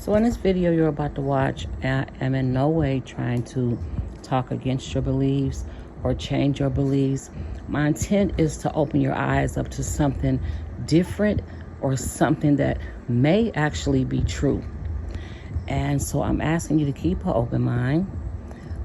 So in this video you're about to watch, I am in no way trying to talk against your beliefs or change your beliefs. My intent is to open your eyes up to something different or something that may actually be true. And so I'm asking you to keep an open mind,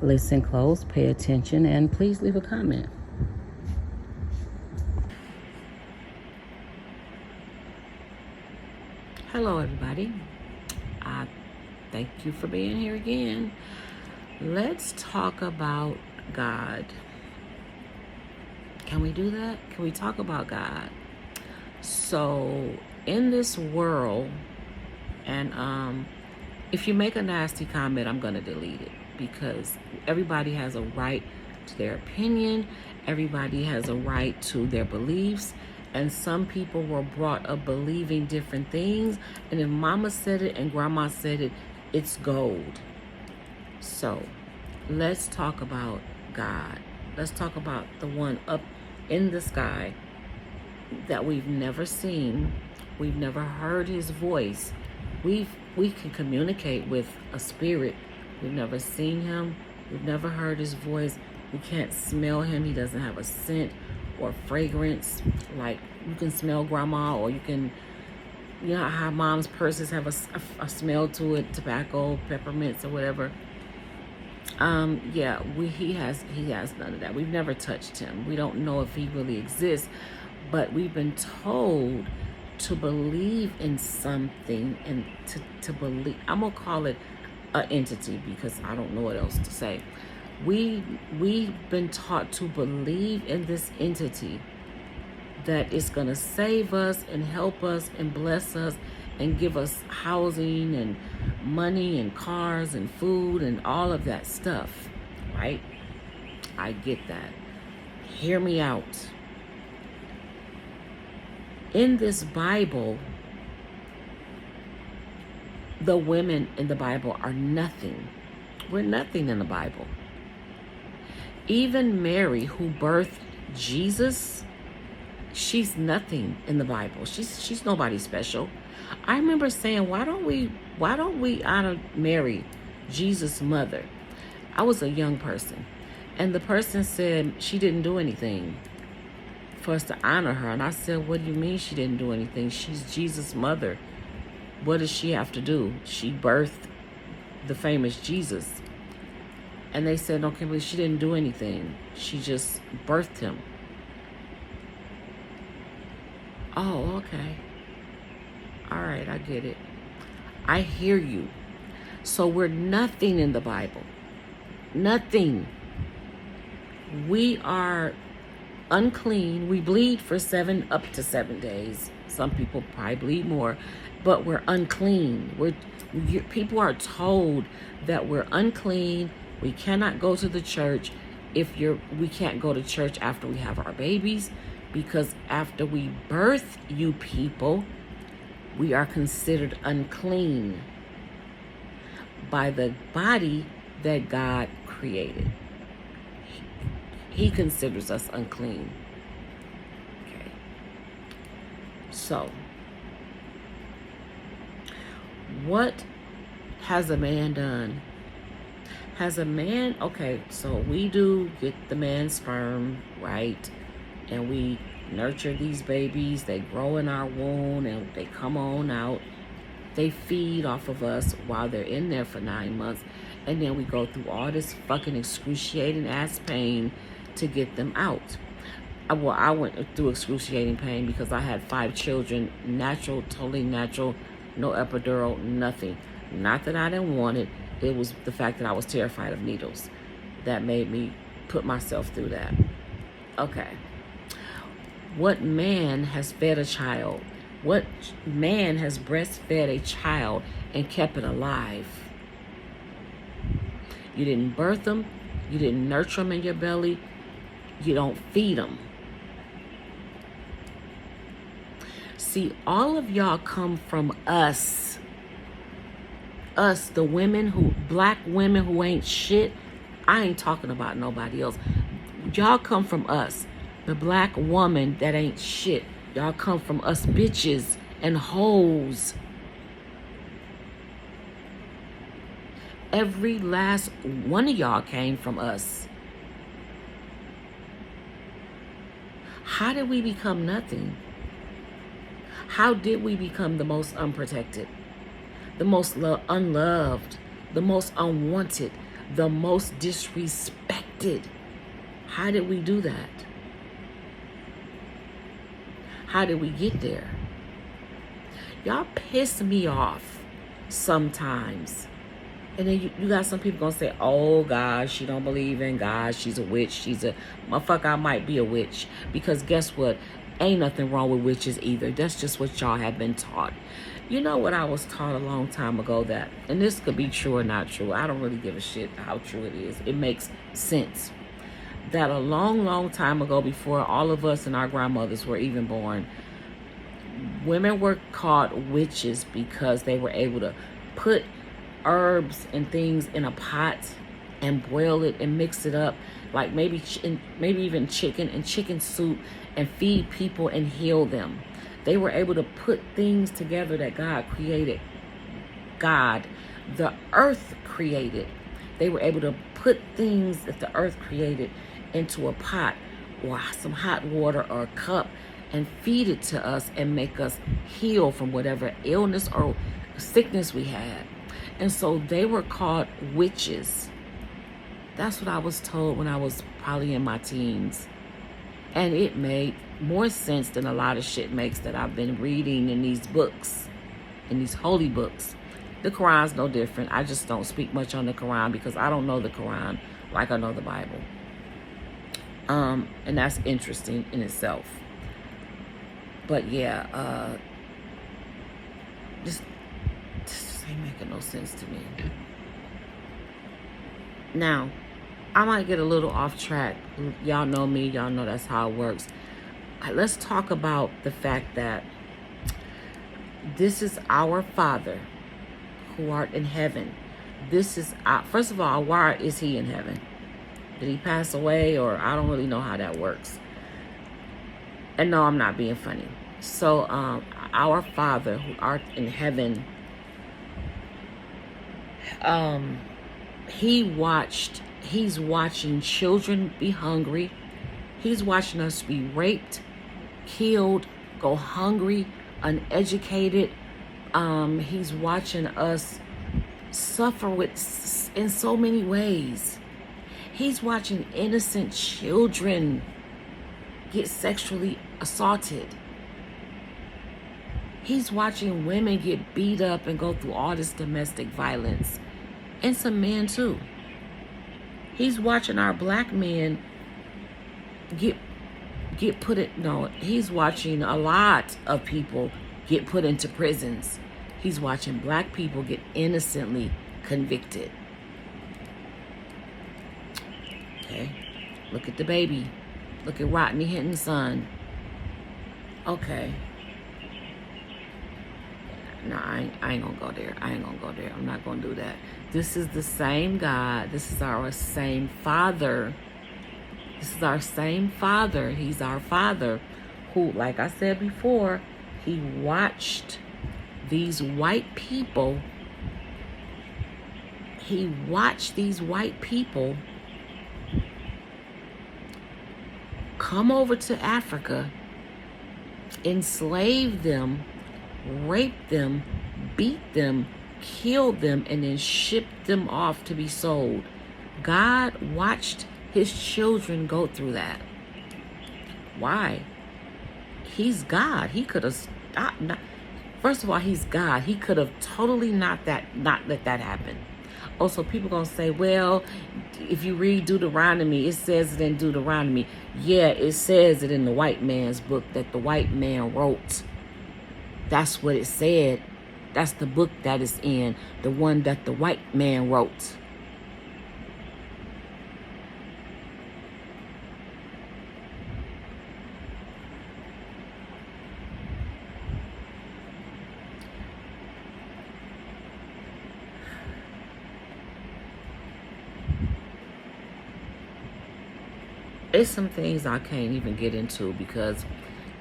listen close, pay attention, and please leave a comment. Hello, everybody. Thank you for being here again. Let's talk about God. Can we do that? Can we talk about God? So, in this world, and if you make a nasty comment, I'm going to delete it, because everybody has a right to their opinion. Everybody has a right to their beliefs. And some people were brought up believing different things. And if mama said it and grandma said it, it's gold. So let's talk about God. Let's talk about the one up in the sky that we've never seen. We've never heard his voice. We can communicate with a spirit. We've never seen him. We've never heard his voice. We can't smell him. He doesn't have a scent or fragrance. Like, you can smell grandma, or you can, you know how mom's purses have a smell to it, tobacco, peppermints, or whatever. He has none of that. We've never touched him. We don't know if he really exists, but we've been told to believe in something, and to believe, I'm gonna call it an entity, because I don't know what else to say. We've been taught to believe in this entity that is going to save us and help us and bless us and give us housing and money and cars and food and all of that stuff, right? I get that. Hear me out. In this Bible, the women in the Bible are nothing. We're nothing in the Bible. Even Mary, who birthed Jesus, she's nothing in the Bible. She's nobody special. I remember saying, why don't we honor Mary, Jesus' mother? I was a young person, and the person said she didn't do anything for us to honor her. And I said, what do you mean she didn't do anything? She's Jesus' mother. What does she have to do? She birthed the famous Jesus. And they said, no, Kimberly, she didn't do anything. She just birthed him. Oh, okay. All right, I get it. I hear you. So we're nothing in the Bible. Nothing. We are unclean. We bleed for up to 7 days. Some people probably bleed more, but we're unclean. People are told that we're unclean. We cannot go to the church. We can't go to church after we have our babies, because after we birth you people, we are considered unclean by the body that God created. He considers us unclean. Okay. So, what has a man done? Okay, so we do get the man's sperm, right? And we nurture these babies. They grow in our womb and they come on out. They feed off of us while they're in there for 9 months. And then we go through all this fucking excruciating ass pain to get them out. I went through excruciating pain because I had 5 children, natural, totally natural, no epidural, nothing. Not that I didn't want it. It was the fact that I was terrified of needles that made me put myself through that. Okay. What man has fed a child? What man has breastfed a child and kept it alive? You didn't birth them. You didn't nurture them in your belly. You don't feed them. See, all of y'all come from us. Us, the women black women who ain't shit. I ain't talking about nobody else. Y'all come from us. The black woman that ain't shit. Y'all come from us bitches and hoes. Every last one of y'all came from us. How did we become nothing? How did we become the most unprotected, the most unloved, the most unwanted, the most disrespected? How did we do that? How did we get there? Y'all piss me off sometimes. And then you got some people gonna say, oh God, she don't believe in God. She's a witch. She's a motherfucker. I might be a witch. Because guess what? Ain't nothing wrong with witches either. That's just what y'all have been taught. You know what I was taught a long time ago that, and this could be true or not true. I don't really give a shit how true it is. It makes sense. That a long, long time ago, before all of us and our grandmothers were even born, women were called witches because they were able to put herbs and things in a pot and boil it and mix it up, like maybe even chicken soup, and feed people and heal them. They were able to put things together that God created. God, the earth created. They were able to put things that the earth created into a pot or some hot water or a cup and feed it to us and make us heal from whatever illness or sickness we had. And so they were called witches. That's what I was told when I was probably in my teens. And it made more sense than a lot of shit makes that I've been reading in these books, in these holy books. The Quran's no different. I just don't speak much on the Quran because I don't know the Quran like I know the Bible. And that's interesting in itself. But yeah, this ain't making no sense to me. Now, I might get a little off track. Y'all know me. Y'all know that's how it works. Let's talk about the fact that this is our Father who art in heaven. This is first of all, why is he in heaven? Did he pass away? Or I don't really know how that works. And no, I'm not being funny. So our Father who art in heaven, he's watching children be hungry. He's watching us be raped, killed, go hungry, uneducated. He's watching us suffer in so many ways. He's watching innocent children get sexually assaulted. He's watching women get beat up and go through all this domestic violence. And some men too. He's watching our black men he's watching a lot of people get put into prisons. He's watching black people get innocently convicted. Okay, look at the baby. Look at Rodney Hinton's son. Okay. No, I ain't gonna go there. I ain't gonna go there. I'm not gonna do that. This is the same God. This is our same Father. This is our same Father. He's our Father who, like I said before, he watched these white people. He watched these white people come over to Africa, enslave them, rape them, beat them, kill them, and then ship them off to be sold. God watched his children go through that. Why? He's God. He could have stopped. First of all, he's God. He could have totally not let that happen. Also, people gonna say, well, if you read Deuteronomy, it says it in Deuteronomy. Yeah, it says it in the white man's book that the white man wrote. That's what it said. That's the book that is in, the one that the white man wrote. It's some things I can't even get into because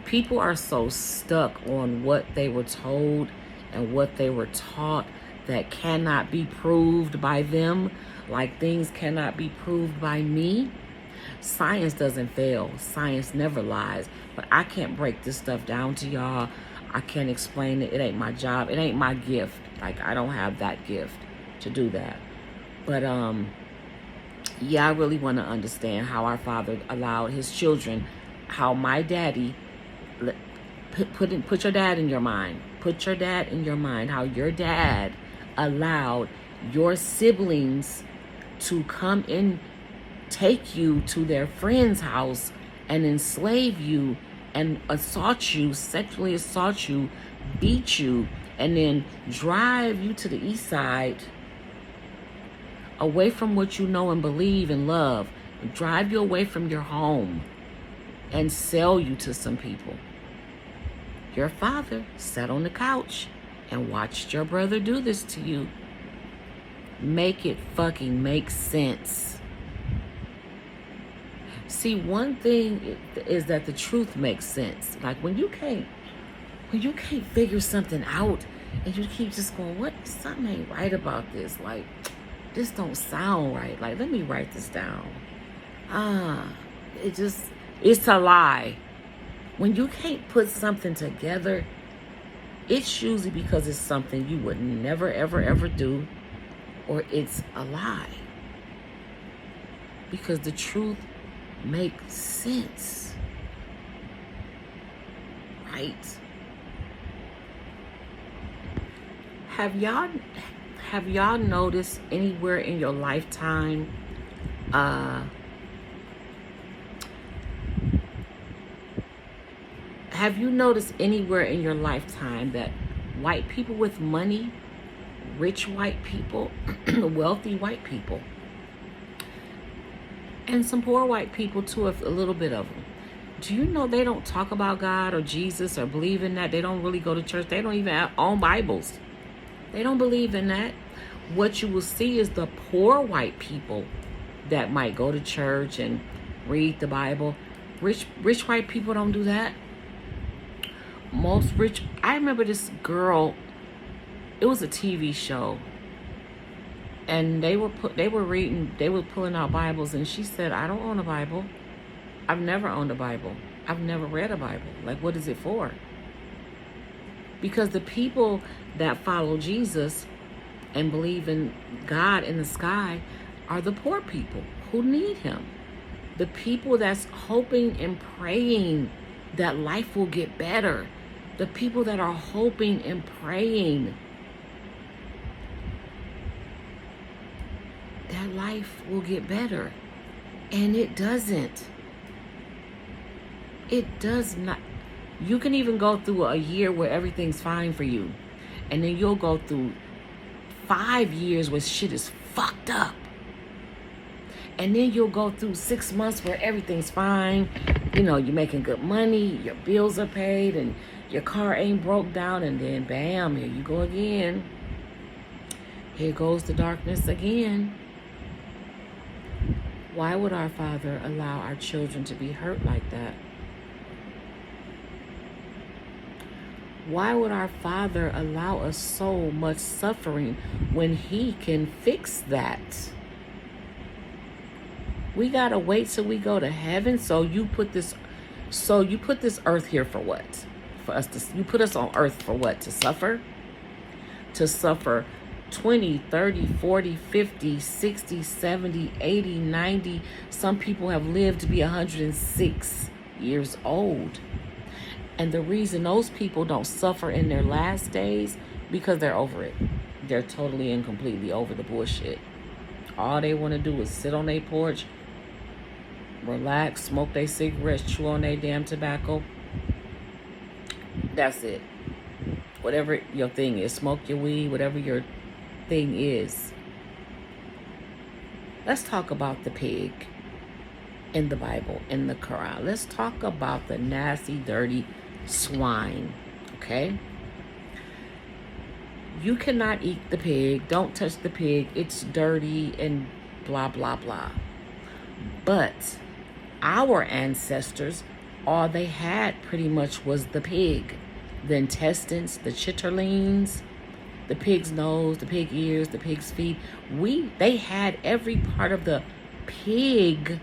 people are so stuck on what they were told and what they were taught that cannot be proved by them, like things cannot be proved by me. Science doesn't fail. Science never lies. But I can't break this stuff down to y'all. I can't explain it. It ain't my job. It ain't my gift. Like, I don't have that gift to do that. But yeah, I really want to understand how our Father allowed his children, how my daddy, put your dad in your mind. Put your dad in your mind, how your dad allowed your siblings to come in, take you to their friend's house and enslave you and assault you, sexually assault you, beat you, and then drive you to the east side away from what you know and believe and love, drive you away from your home and sell you to some people. Your father sat on the couch and watched your brother do this to you. Make it fucking make sense. See, one thing is that the truth makes sense. Like when you can't figure something out and you keep just going, what? Something ain't right about this. Like, this don't sound right. Like, let me write this down. It's a lie. When you can't put something together, it's usually because it's something you would never, ever, ever do, or it's a lie. Because the truth makes sense. Right? Have y'all noticed anywhere in your lifetime have you noticed anywhere in your lifetime that white people with money, rich white people, wealthy white people, and some poor white people too, a little bit of them, do you know they don't talk about God or Jesus or believe in that? They don't really go to church. They don't even own Bibles. They don't believe in that. What you will see is the poor white people that might go to church and read the Bible. Rich white people don't do that. Most rich, I remember this girl, it was a TV show, and they were pulling out Bibles, and she said, I don't own a Bible. I've never owned a Bible. I've never read a Bible. Like, what is it for? Because the people that follow Jesus and believe in God in the sky are the poor people who need him. The people that's hoping and praying that life will get better. The people that are hoping and praying that life will get better. And it doesn't. It does not. You can even go through a year where everything's fine for you. And then you'll go through 5 years where shit is fucked up. And then you'll go through 6 months where everything's fine. You know, you're making good money, your bills are paid, and your car ain't broke down. And then bam, here you go again. Here goes the darkness again. Why would our Father allow our children to be hurt like that? Why would our Father allow us so much suffering when he can fix that? We gotta wait till we go to heaven. So you put this earth here for what? You put us on earth for what? To suffer? To suffer 20, 30, 40, 50, 60, 70, 80, 90. Some people have lived to be 106 years old. And the reason those people don't suffer in their last days, because they're over it. They're totally and completely over the bullshit. All they want to do is sit on their porch, relax, smoke their cigarettes, chew on their damn tobacco. That's it. Whatever your thing is, smoke your weed, whatever your thing is. Let's talk about the pig in the Bible, in the Quran. Let's talk about the nasty, dirty swine, okay? You cannot eat the pig. Don't touch the pig. It's dirty and blah, blah, blah. But our ancestors, all they had pretty much was the pig. The intestines, the chitterlings, the pig's nose, the pig ears, the pig's feet. They had every part of the pig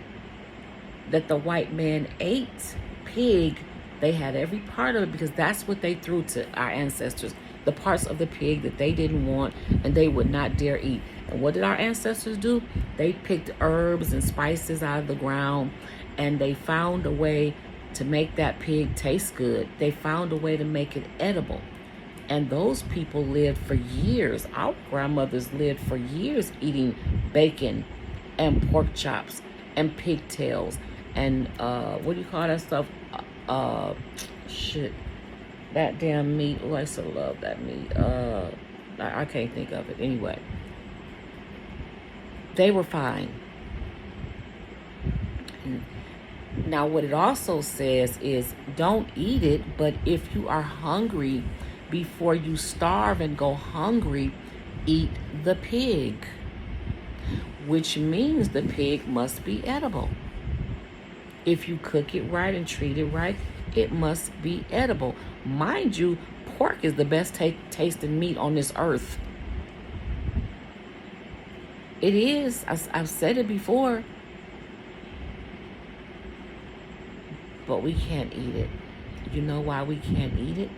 that the white man ate. Pig, they had every part of it because that's what they threw to our ancestors. The parts of the pig that they didn't want and they would not dare eat. And what did our ancestors do? They picked herbs and spices out of the ground, and they found a way to make that pig taste good. They found a way to make it edible. And those people lived for years. Our grandmothers lived for years eating bacon and pork chops and pigtails and what do you call that stuff? Shit. That damn meat. Oh, I used to love that meat. I can't think of it. Anyway, they were fine. Now, what it also says is don't eat it, but if you are hungry, before you starve and go hungry, eat the pig, which means the pig must be edible. If you cook it right and treat it right, it must be edible. Mind you, pork is the best tasting meat on this earth. It is. I've said it before. But we can't eat it. You know why we can't eat it?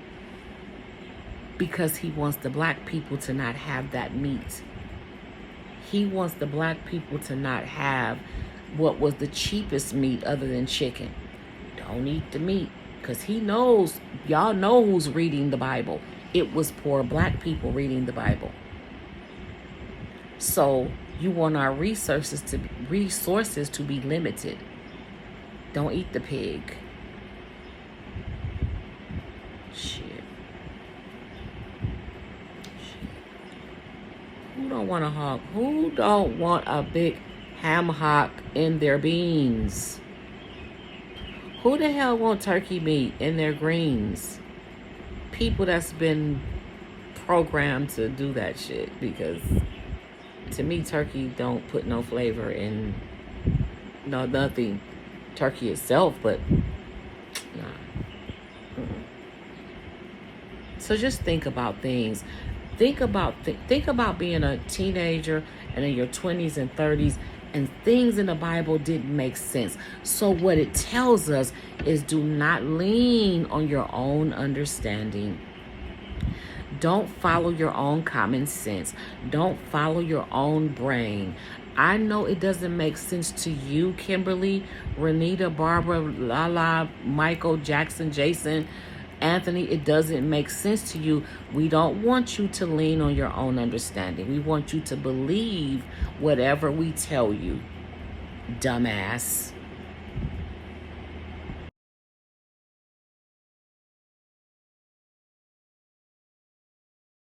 Because he wants the black people to not have that meat. He wants the black people to not have what was the cheapest meat other than chicken. Don't eat the meat. Because he knows, y'all know who's reading the Bible. It was poor black people reading the Bible. So you want our resources to be limited. Don't eat the pig. Shit. Who don't want a hog? Who don't want a big ham hock in their beans? Who the hell want turkey meat in their greens? People that's been programmed to do that shit, because to me turkey don't put no flavor in nothing. Turkey itself, but nah. So just think about things. Think about being a teenager and in your 20s and 30s, and things in the Bible didn't make sense. So what it tells us is do not lean on your own understanding. Don't follow your own common sense. Don't follow your own brain. I know it doesn't make sense to you, Kimberly, Renita, Barbara, Lala, Michael, Jackson, Jason, Anthony. It doesn't make sense to you. We don't want you to lean on your own understanding. We want you to believe whatever we tell you, dumbass.